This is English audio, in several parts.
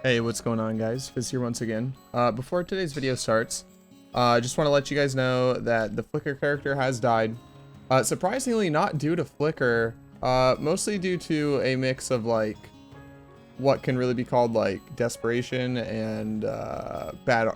Hey, what's going on, guys? Fizz here once again. Before today's video starts, I just want to let you guys know that the Flicker character has died. Surprisingly, not due to Flicker, mostly due to a mix of like what can really be called like desperation and bad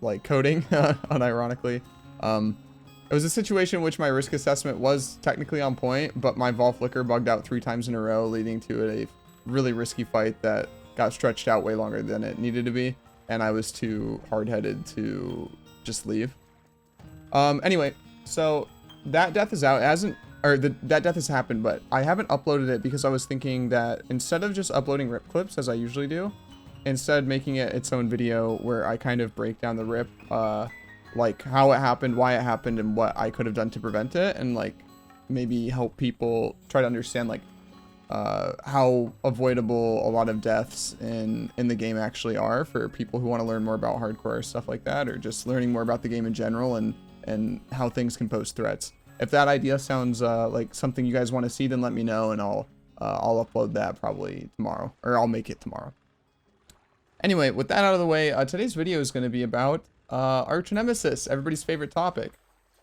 like coding, unironically. It was a situation in which my risk assessment was technically on point, but my Vol Flicker bugged out 3 times in a row, leading to a really risky fight that got stretched out way longer than it needed to be, and I was too hard-headed to just leave. Anyway, so that death is out. It hasn't, or that death has happened, but I haven't uploaded it because I was thinking that instead of just uploading rip clips as I usually do, instead making it its own video where I kind of break down the rip, like how it happened, why it happened, and what I could have done to prevent it, and like maybe help people try to understand like how avoidable a lot of deaths in the game actually are for people who want to learn more about hardcore or stuff like that, or just learning more about the game in general and how things can pose threats. If that idea sounds like something you guys want to see, then let me know, and I'll upload that probably tomorrow, or I'll make it tomorrow. Anyway, with that out of the way, today's video is going to be about Archnemesis, everybody's favorite topic,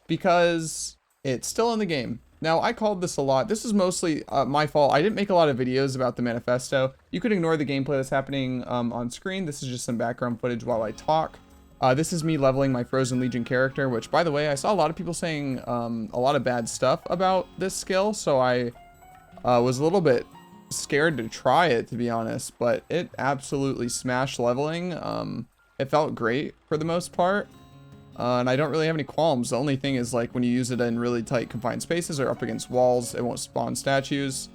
because it's still in the game. Now, I called this a lot. This is mostly my fault. I didn't make a lot of videos about the manifesto. You could ignore the gameplay that's happening on screen. This is just some background footage while I talk. This is me leveling my Frozen Legion character, which, by the way, I saw a lot of people saying a lot of bad stuff about this skill, so I was a little bit scared to try it, to be honest, but it absolutely smashed leveling. It felt great for the most part. And I don't really have any qualms. The only thing is, like, when you use it in really tight confined spaces or up against walls, it won't spawn statues,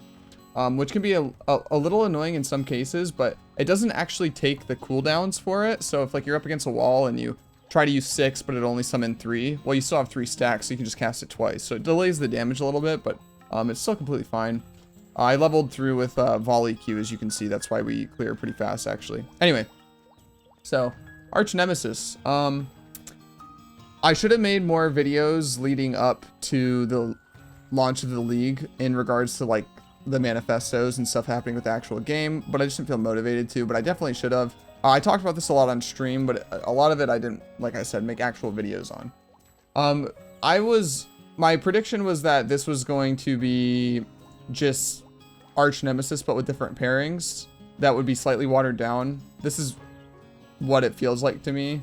which can be a little annoying in some cases, but it doesn't actually take the cooldowns for it. So if like you're up against a wall and you try to use 6, but it only summon 3, well, you still have 3 stacks, so you can just cast it twice. So it delays the damage a little bit, but it's still completely fine. I leveled through with volley Q, as you can see. That's why we clear pretty fast, actually. Anyway, so Archnemesis. I should have made more videos leading up to the launch of the league in regards to like the manifestos and stuff happening with the actual game, but I just didn't feel motivated to, but I definitely should have. I talked about this a lot on stream, but a lot of it I didn't, like I said, make actual videos on. My prediction was that this was going to be just Archnemesis, but with different pairings that would be slightly watered down. This is what it feels like to me.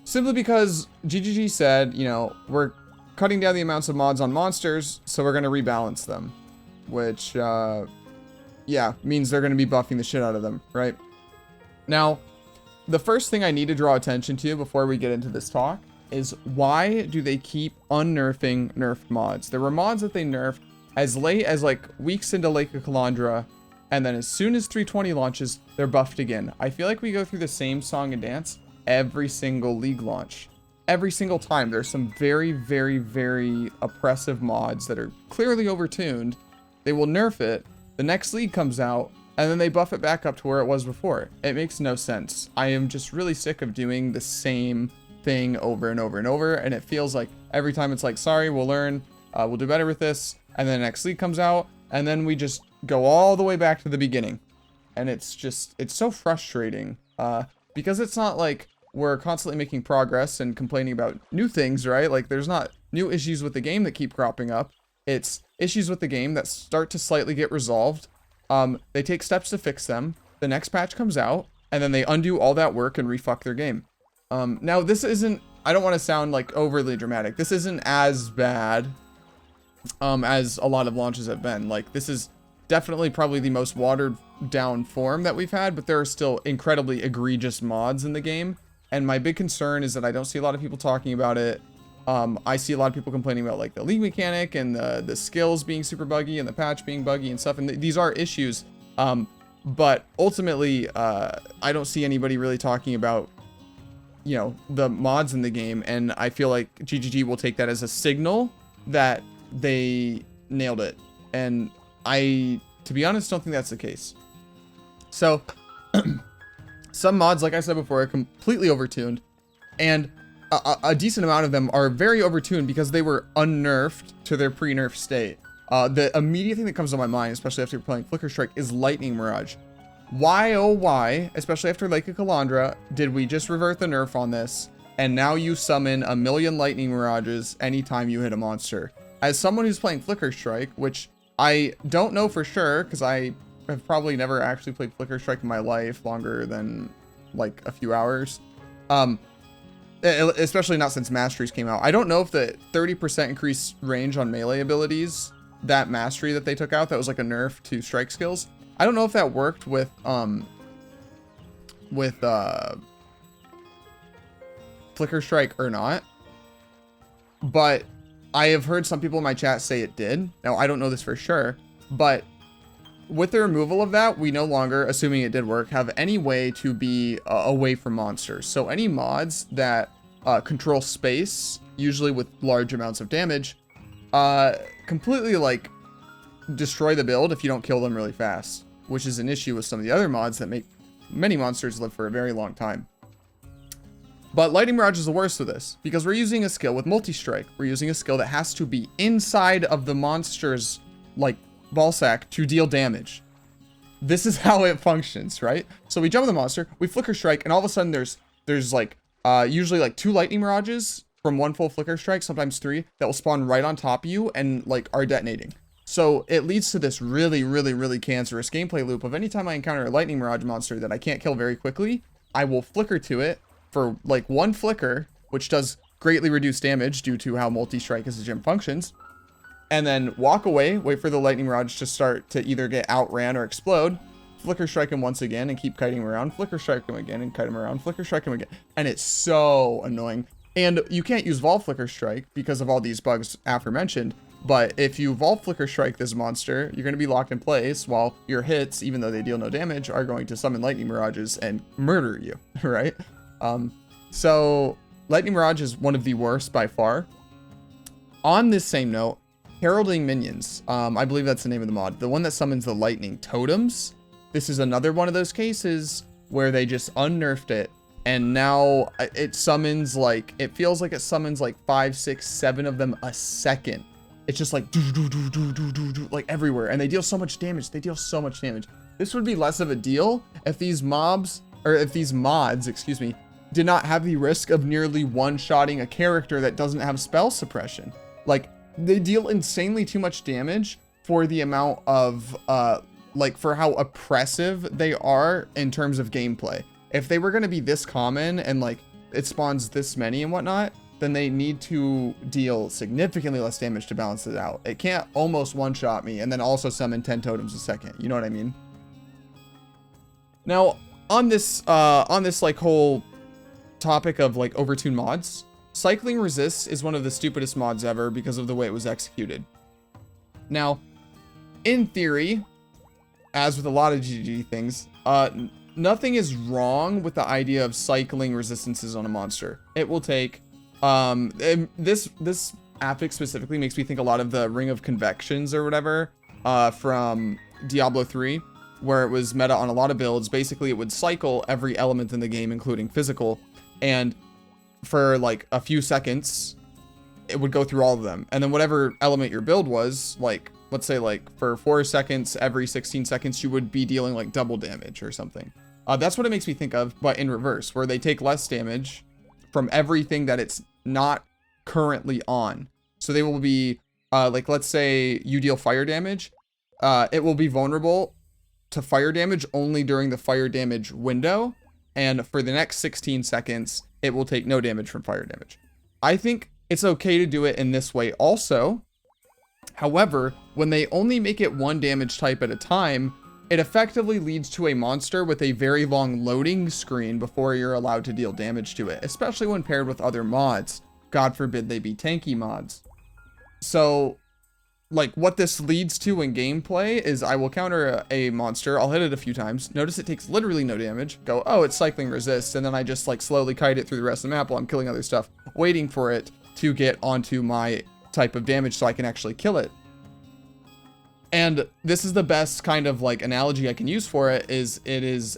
Simply because GGG said, you know, we're cutting down the amounts of mods on monsters, so we're going to rebalance them. Which, yeah, means they're going to be buffing the shit out of them, right? Now, the first thing I need to draw attention to before we get into this talk is why do they keep unnerfing nerfed mods? There were mods that they nerfed as late as like weeks into Lake of Calandra, and then as soon as 3.20 launches, they're buffed again. I feel like we go through the same song and dance every single league launch. Every single time there's some very, very, very oppressive mods that are clearly overtuned. They will nerf it, the next league comes out, and then they buff it back up to where it was before. It makes no sense. I am just really sick of doing the same thing over and over and over, and it feels like every time it's like, sorry, we'll learn, we'll do better with this, and then the next league comes out, and then we just go all the way back to the beginning. And it's just, it's so frustrating, because it's not like we're constantly making progress and complaining about new things, right? Like, there's not new issues with the game that keep cropping up. It's issues with the game that start to slightly get resolved. They take steps to fix them. The next patch comes out, and then they undo all that work and refuck their game. Now, this isn't, I don't want to sound like overly dramatic. This isn't as bad as a lot of launches have been. Like, this is definitely probably the most watered down form that we've had, but there are still incredibly egregious mods in the game. And my big concern is that I don't see a lot of people talking about it. I see a lot of people complaining about like the league mechanic and the skills being super buggy and the patch being buggy and stuff. And these are issues. But ultimately, I don't see anybody really talking about, you know, the mods in the game. And I feel like GGG will take that as a signal that they nailed it. And I, to be honest, don't think that's the case. So some mods, like I said before, are completely overtuned, and a decent amount of them are very overtuned because they were unnerfed to their pre-nerf state. The immediate thing that comes to my mind, especially after playing Flicker Strike, is Lightning Mirage. why, oh why, especially after Lake of Calandra, did we just revert the nerf on this, and now you summon a million lightning mirages anytime you hit a monster? As someone who's playing Flicker Strike, which I don't know for sure, because I have probably never actually played Flicker Strike in my life longer than like a few hours, especially not since Masteries came out. I don't know if the 30% increased range on melee abilities, that Mastery that they took out, that was like a nerf to strike skills, I don't know if that worked with Flicker Strike or not, but I have heard some people in my chat say it did. Now, I don't know this for sure, but with the removal of that, we no longer, assuming it did work, have any way to be away from monsters. So any mods that control space, usually with large amounts of damage, completely like destroy the build if you don't kill them really fast, which is an issue with some of the other mods that make many monsters live for a very long time. But Lightning Mirage is the worst of this, because we're using a skill with multi-strike. We're using a skill that has to be inside of the monster's like ball sack to deal damage. This is how it functions, right? So we jump the monster, we Flicker Strike, and all of a sudden there's like usually like 2 Lightning Mirages from 1 full Flicker Strike, sometimes 3, that will spawn right on top of you and like are detonating. So it leads to this really, really, really cancerous gameplay loop of anytime I encounter a Lightning Mirage monster that I can't kill very quickly, I will flicker to it for like 1 flicker, which does greatly reduce damage due to how multi-strike as a gem functions, and then walk away, wait for the Lightning Mirage to start to either get outran or explode, Flicker Strike him once again and keep kiting him around, Flicker Strike him again and kite him around, Flicker Strike him again, and it's so annoying. And you can't use Vol Flicker Strike because of all these bugs aforementioned, but if you Vol Flicker Strike this monster, you're going to be locked in place while your hits, even though they deal no damage, are going to summon Lightning Mirages and murder you, right? So Lightning Mirage is one of the worst by far. On this same note, Heralding Minions, I believe that's the name of the mod, the one that summons the lightning totems. This is another one of those cases where they just unnerfed it, and now it summons like, it feels like it summons like 5, 6, 7 of them a second. It's just like like everywhere, and they deal so much damage. This would be less of a deal if these mobs, or if these mods, excuse me, did not have the risk of nearly one-shotting a character that doesn't have spell suppression. Like, they deal insanely too much damage for the amount of like for how oppressive they are in terms of gameplay. If they were going to be this common and like it spawns this many and whatnot, then they need to deal significantly less damage to balance it out. It can't almost one-shot me and then also summon 10 totems a second. You know what I mean? Now, on this like whole topic of like Overtuned mods, Cycling Resist is one of the stupidest mods ever because of the way it was executed. Now, in theory, as with a lot of GG things, nothing is wrong with the idea of cycling resistances on a monster. It will take, this affix specifically makes me think a lot of the Ring of Convections or whatever, from Diablo 3, where it was meta on a lot of builds. Basically, it would cycle every element in the game, including physical, and for like a few seconds, it would go through all of them. And then whatever element your build was, like, let's say like for 4 seconds, every 16 seconds, you would be dealing like double damage or something. That's what it makes me think of, but in reverse, where they take less damage from everything that it's not currently on. So they will be, like, let's say you deal fire damage, it will be vulnerable to fire damage only during the fire damage window. And for the next 16 seconds, it will take no damage from fire damage. I think it's okay to do it in this way also. However, when they only make it 1 damage type at a time, it effectively leads to a monster with a very long loading screen before you're allowed to deal damage to it, especially when paired with other mods. God forbid they be tanky mods. So, like, what this leads to in gameplay is I will counter a monster, I'll hit it a few times, notice it takes literally no damage, go, oh, it's cycling resist, and then I just like slowly kite it through the rest of the map while I'm killing other stuff, waiting for it to get onto my type of damage so I can actually kill it. And this is the best kind of like analogy I can use for it is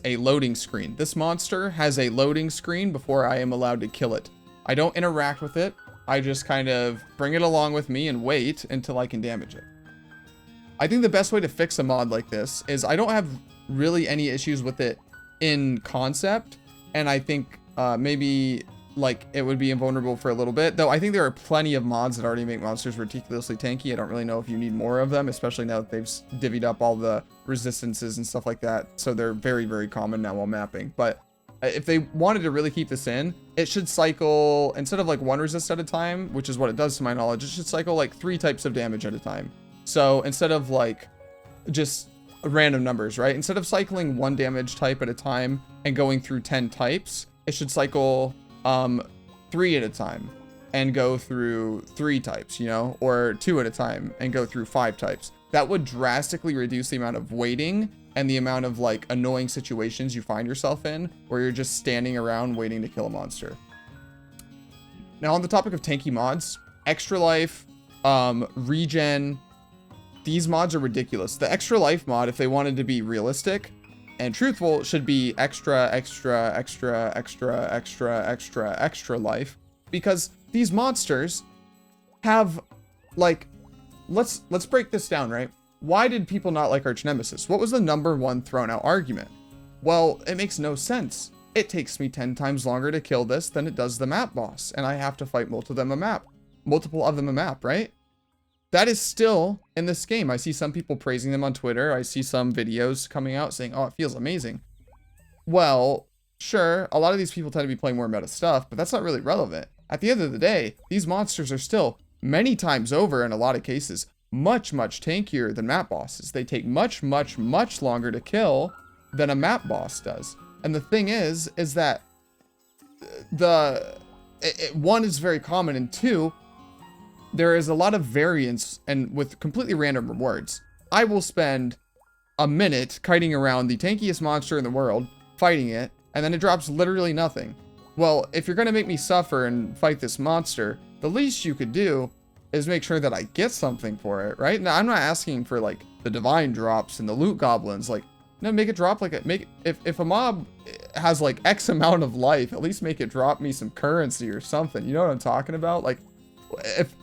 a loading screen. This monster has a loading screen before I am allowed to kill it. I don't interact with it. I just kind of bring it along with me and wait until I can damage it. I think the best way to fix a mod like this is I don't have really any issues with it in concept, and I think maybe like it would be invulnerable for a little bit, though I think there are plenty of mods that already make monsters ridiculously tanky. I don't really know if you need more of them, especially now that they've divvied up all the resistances and stuff like that, so they're very, very common now while mapping. But if they wanted to really keep this in, it should cycle, instead of like 1 resist at a time, which is what it does to my knowledge, it should cycle like 3 types of damage at a time. So instead of like just random numbers, right? Instead of cycling 1 damage type at a time and going through 10 types, it should cycle 3 at a time and go through 3 types, you know, or 2 at a time and go through 5 types. That would drastically reduce the amount of waiting and the amount of like annoying situations you find yourself in where you're just standing around waiting to kill a monster. Now on the topic of tanky mods, extra life, regen, these mods are ridiculous. The extra life mod, if they wanted to be realistic and truthful, should be extra life, because these monsters have like, let's break this down, right? Why did people not like Archnemesis? What was the #1 thrown out argument? Well, it makes no sense. It takes me 10 times longer to kill this than it does the map boss, and I have to fight multiple of them a map, right? That is still in this game. I see some people praising them on Twitter. I see some videos coming out saying, oh, it feels amazing. Well, sure, a lot of these people tend to be playing more meta stuff, but that's not really relevant. At the end of the day, these monsters are still many times over, in a lot of cases, much tankier than map bosses. They take much longer to kill than a map boss does. And the thing is that one is very common, and 2, there is a lot of variance and with completely random rewards. I will spend a minute kiting around the tankiest monster in the world, fighting it, and then it drops literally nothing. Well, if you're gonna make me suffer and fight this monster, the least you could do is make sure that I get something for it, right? Now, I'm not asking for like the divine drops and the loot goblins. Like, no, make it drop like if a mob has like X amount of life, at least make it drop me some currency or something. You know what I'm talking about? Like,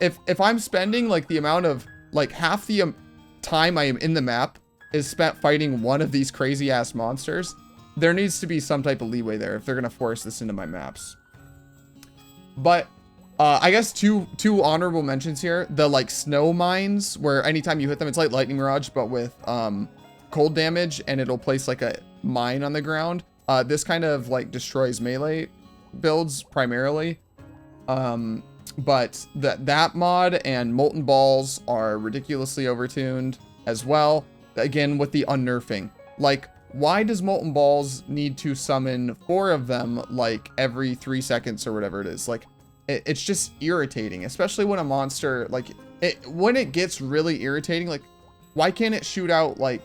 if I'm spending like the amount of like half the time I am in the map is spent fighting one of these crazy ass monsters, there needs to be some type of leeway there if they're gonna force this into my maps. But I guess two honorable mentions here. The like snow mines, where anytime you hit them, it's like lightning mirage, but with cold damage, and it'll place like a mine on the ground. This kind of like destroys melee builds primarily. But that mod and molten balls are ridiculously overtuned as well. Again, with the unnerfing. Like, why does molten balls need to summon 4 of them like every 3 seconds or whatever it is? Like, it's just irritating, especially when a monster, like, when it gets really irritating, like, why can't it shoot out like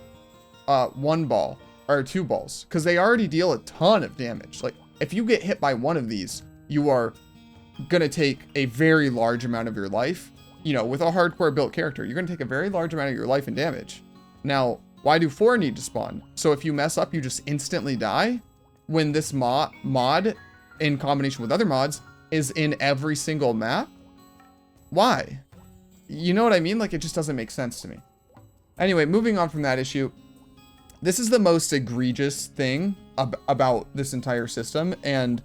1 ball or 2 balls? Because they already deal a ton of damage. Like, if you get hit by one of these, you are gonna take a very large amount of your life. You know, with a hardcore built character, you're gonna take a very large amount of your life in damage. Now, why do 4 need to spawn? So if you mess up, you just instantly die? When this mod, in combination with other mods, is in every single map? Why? You know what I mean? Like, it just doesn't make sense to me. Anyway, moving on from that issue, this is the most egregious thing about this entire system, and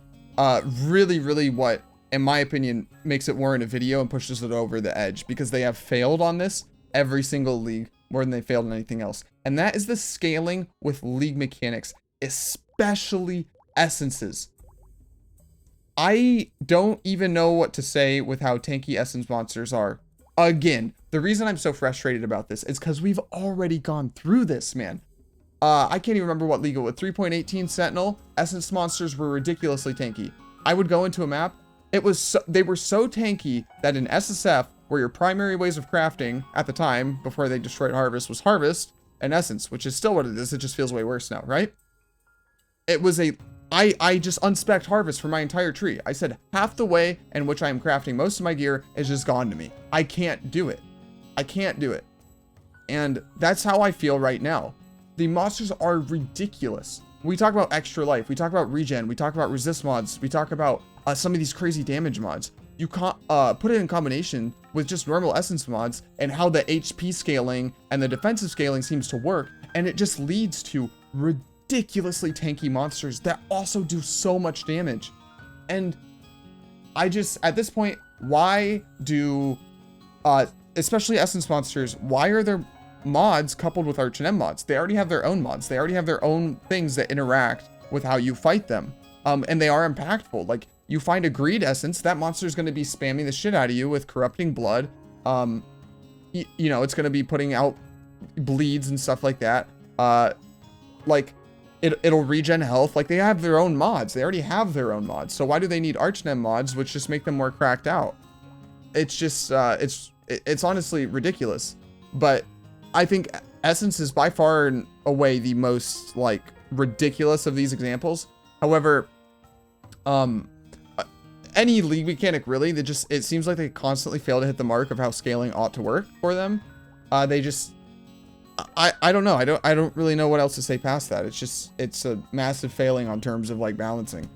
really what, in my opinion, makes it warrant a video and pushes it over the edge, because they have failed on this every single league more than they failed on anything else. And that is the scaling with league mechanics, especially essences. I don't even know what to say with how tanky essence monsters are. Again, the reason I'm so frustrated about this is because we've already gone through this, man. I can't even remember what league it was. 3.18 Sentinel, essence monsters were ridiculously tanky. I would go into a map, they were so tanky that in SSF, where your primary ways of crafting at the time, before they destroyed Harvest, was Harvest and Essence, which is still what it is. It just feels way worse now, right? It was I just unspec'd Harvest for my entire tree. I said half the way in which I am crafting most of my gear is just gone to me. I can't do it. I can't do it. And that's how I feel right now. The monsters are ridiculous. We talk about extra life. We talk about regen. We talk about resist mods. We talk about some of these crazy damage mods. You can't put it in combination with just normal essence mods and how the HP scaling and the defensive scaling seems to work, and it just leads to ridiculously tanky monsters that also do so much damage. And I just, at this point, why do, especially essence monsters, why are there mods coupled with Archnemesis mods? They already have their own mods. They already have their own things that interact with how you fight them. And they are impactful. Like, you find a greed essence, that monster is going to be spamming the shit out of you with corrupting blood. You know, it's going to be putting out bleeds and stuff like that. Like, it'll regen health. Like, they have their own mods. They already have their own mods. So why do they need Archnemesis mods, which just make them more cracked out? It's just, it's honestly ridiculous. But I think Essence is by far and away the most, like, ridiculous of these examples. However, any league mechanic, really, they just, it seems like they constantly fail to hit the mark of how scaling ought to work for them. They just, I don't know. I don't really know what else to say past that. It's just, it's a massive failing on terms of, like, balancing.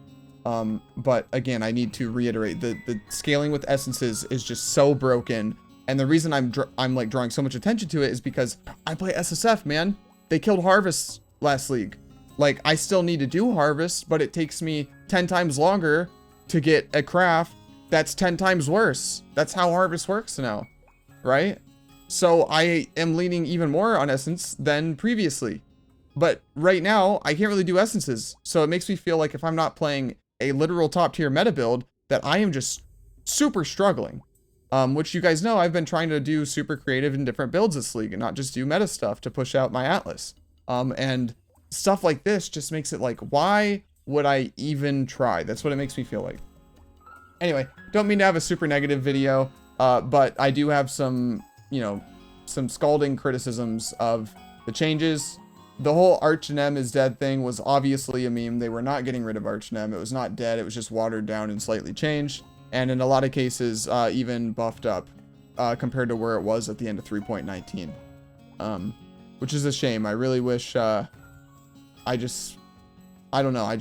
But again, I need to reiterate, the scaling with essences is just so broken. And the reason I'm like drawing so much attention to it is because I play SSF, man. They killed Harvest last league. Like, I still need to do Harvest, but it takes me 10 times longer to get a craft that's 10 times worse. That's how Harvest works now, right? So I am leaning even more on Essence than previously. But right now, I can't really do Essences. So it makes me feel like if I'm not playing a literal top tier meta build, that I am just super struggling. Which you guys know, I've been trying to do super creative in different builds this league and not just do meta stuff to push out my Atlas. And stuff like this just makes it like, why would I even try? That's what it makes me feel like. Anyway, don't mean to have a super negative video, but I do have some, you know, some scalding criticisms of the changes. The whole Archnemesis is dead thing was obviously a meme. They were not getting rid of Archnemesis. It was not dead. It was just watered down and slightly changed. And in a lot of cases, even buffed up compared to where it was at the end of 3.19. Which is a shame. I really wish, I don't know.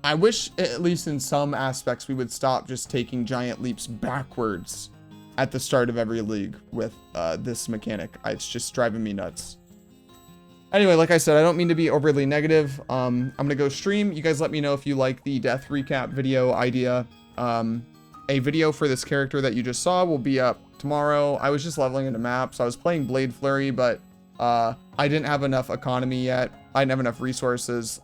I wish, at least in some aspects, we would stop just taking giant leaps backwards at the start of every league with this mechanic. It's just driving me nuts. Anyway, like I said, I don't mean to be overly negative. I'm going to go stream. You guys let me know if you like the death recap video idea. A video for this character that you just saw will be up tomorrow. I was just leveling into maps. I was playing Blade Flurry, but I didn't have enough economy yet. I didn't have enough resources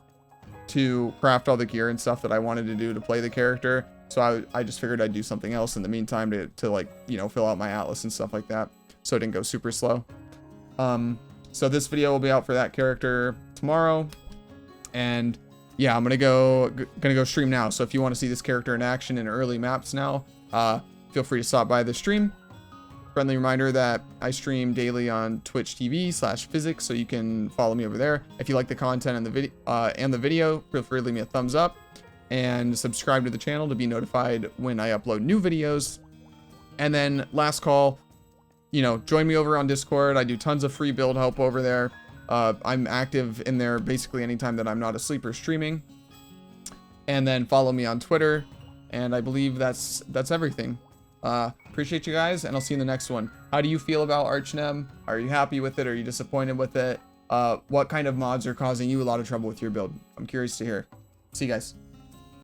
to craft all the gear and stuff that I wanted to do to play the character. So I just figured I'd do something else in the meantime to like, you know, fill out my Atlas and stuff like that. So it didn't go super slow. So this video will be out for that character tomorrow. And yeah, I'm gonna go stream now. So if you want to see this character in action in early maps now, feel free to stop by the stream. Friendly reminder that I stream daily on Twitch TV/physics, so you can follow me over there. If you like the content and the video, feel free to leave me a thumbs up and subscribe to the channel to be notified when I upload new videos. And then last call, you know, join me over on Discord. I do tons of free build help over there. I'm active in there basically anytime that I'm not asleep or streaming. And then follow me on Twitter. And I believe that's everything. Appreciate you guys, and I'll see you in the next one. How do you feel about Archnemesis? Are you happy with it? Are you disappointed with it? What kind of mods are causing you a lot of trouble with your build? I'm curious to hear. See you guys.